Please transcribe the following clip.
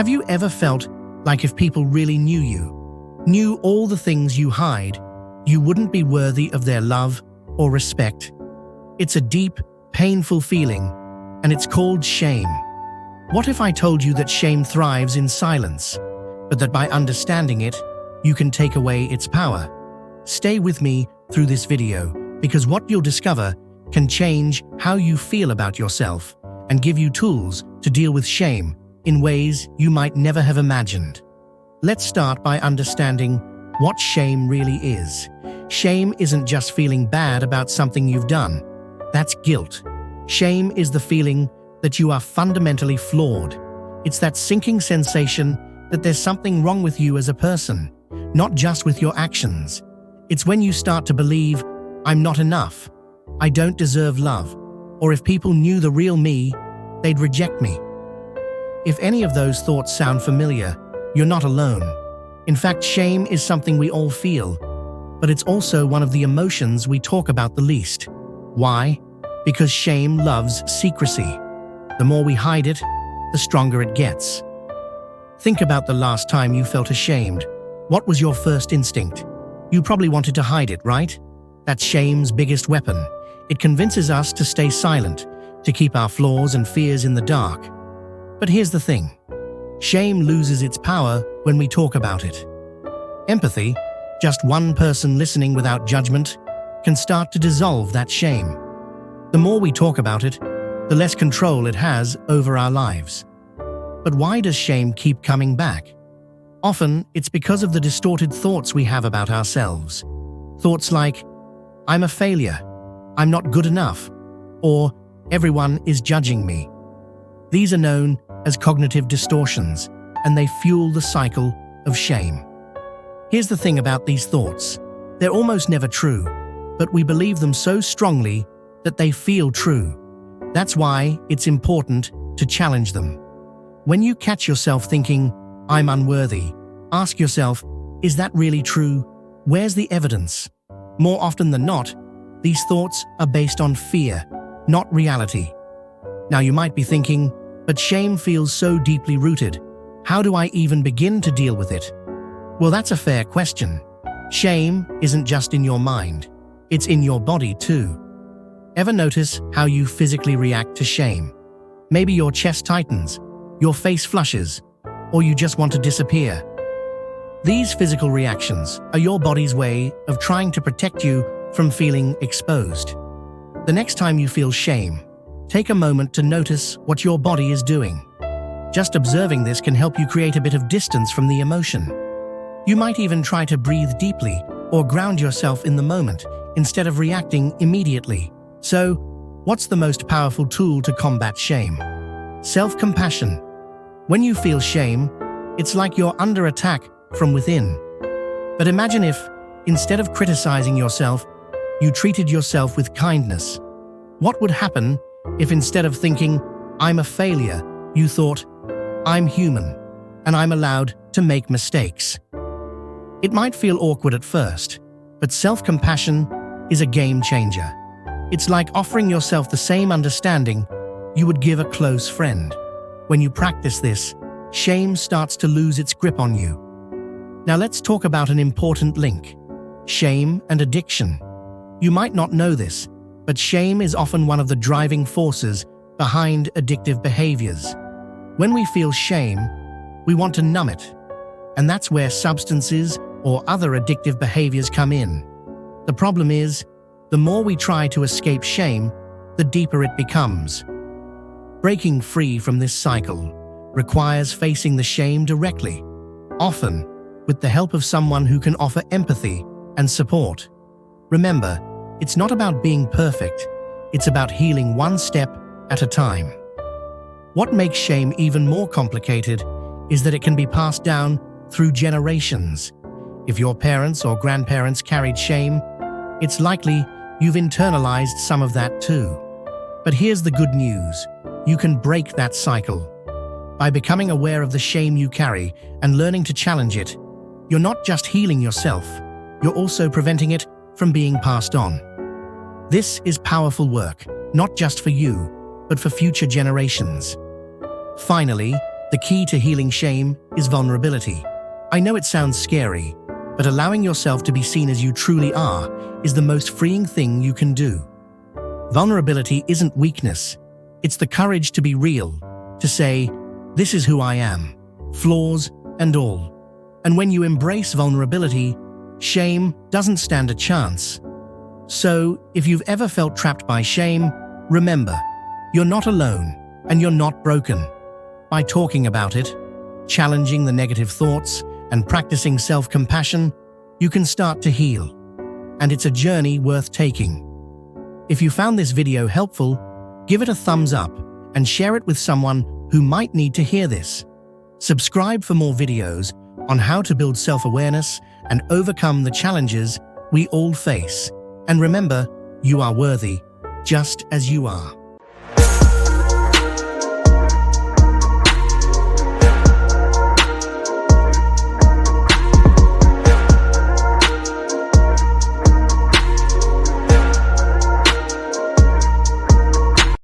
Have you ever felt like if people really knew you, knew all the things you hide, you wouldn't be worthy of their love or respect? It's a deep, painful feeling, and it's called shame. What if I told you that shame thrives in silence, but that by understanding it, you can take away its power? Stay with me through this video, because what you'll discover can change how you feel about yourself and give you tools to deal with shame in ways you might never have imagined. Let's start by understanding what shame really is. Shame isn't just feeling bad about something you've done. That's guilt. Shame is the feeling that you are fundamentally flawed. It's that sinking sensation that there's something wrong with you as a person, not just with your actions. It's when you start to believe, I'm not enough, I don't deserve love, or if people knew the real me, they'd reject me. If any of those thoughts sound familiar, you're not alone. In fact, shame is something we all feel, but it's also one of the emotions we talk about the least. Why? Because shame loves secrecy. The more we hide it, the stronger it gets. Think about the last time you felt ashamed. What was your first instinct? You probably wanted to hide it, right? That's shame's biggest weapon. It convinces us to stay silent, to keep our flaws and fears in the dark. But here's the thing. Shame loses its power when we talk about it. Empathy, just one person listening without judgment, can start to dissolve that shame. The more we talk about it, the less control it has over our lives. But why does shame keep coming back? Often, it's because of the distorted thoughts we have about ourselves. Thoughts like, I'm a failure, I'm not good enough, or everyone is judging me. These are known as cognitive distortions, and they fuel the cycle of shame. Here's the thing about these thoughts. They're almost never true, but we believe them so strongly that they feel true. That's why it's important to challenge them. When you catch yourself thinking, I'm unworthy, ask yourself, is that really true? Where's the evidence? More often than not, these thoughts are based on fear, not reality. Now you might be thinking, but shame feels so deeply rooted. How do I even begin to deal with it? Well, that's a fair question. Shame isn't just in your mind, it's in your body too. Ever notice how you physically react to shame? Maybe your chest tightens, your face flushes, or you just want to disappear. These physical reactions are your body's way of trying to protect you from feeling exposed. The next time you feel shame, take a moment to notice what your body is doing. Just observing this can help you create a bit of distance from the emotion. You might even try to breathe deeply or ground yourself in the moment instead of reacting immediately. So, what's the most powerful tool to combat shame? Self-compassion. When you feel shame, it's like you're under attack from within. But imagine if, instead of criticizing yourself, you treated yourself with kindness. What would happen if instead of thinking, I'm a failure, you thought, I'm human, and I'm allowed to make mistakes? It might feel awkward at first, but self-compassion is a game changer. It's like offering yourself the same understanding you would give a close friend. When you practice this, shame starts to lose its grip on you. Now let's talk about an important link: shame and addiction. You might not know this, but shame is often one of the driving forces behind addictive behaviors. When we feel shame, we want to numb it, and that's where substances or other addictive behaviors come in. The problem is, the more we try to escape shame, the deeper it becomes. Breaking free from this cycle requires facing the shame directly, often with the help of someone who can offer empathy and support. Remember, it's not about being perfect, it's about healing one step at a time. What makes shame even more complicated is that it can be passed down through generations. If your parents or grandparents carried shame, it's likely you've internalized some of that too. But here's the good news: you can break that cycle. By becoming aware of the shame you carry and learning to challenge it, you're not just healing yourself, you're also preventing it from being passed on. This is powerful work, not just for you, but for future generations. Finally, The key to healing shame is vulnerability. I know it sounds scary, but allowing yourself to be seen as you truly are is the most freeing thing you can do. Vulnerability isn't weakness. It's the courage to be real, to say, "This is who I am, flaws and all." And when you embrace vulnerability, shame doesn't stand a chance. So, if you've ever felt trapped by shame, remember, you're not alone and you're not broken. By talking about it, challenging the negative thoughts, and practicing self-compassion, you can start to heal. And it's a journey worth taking. If you found this video helpful, give it a thumbs up and share it with someone who might need to hear this. Subscribe for more videos on how to build self-awareness and overcome the challenges we all face. And remember, you are worthy, just as you are.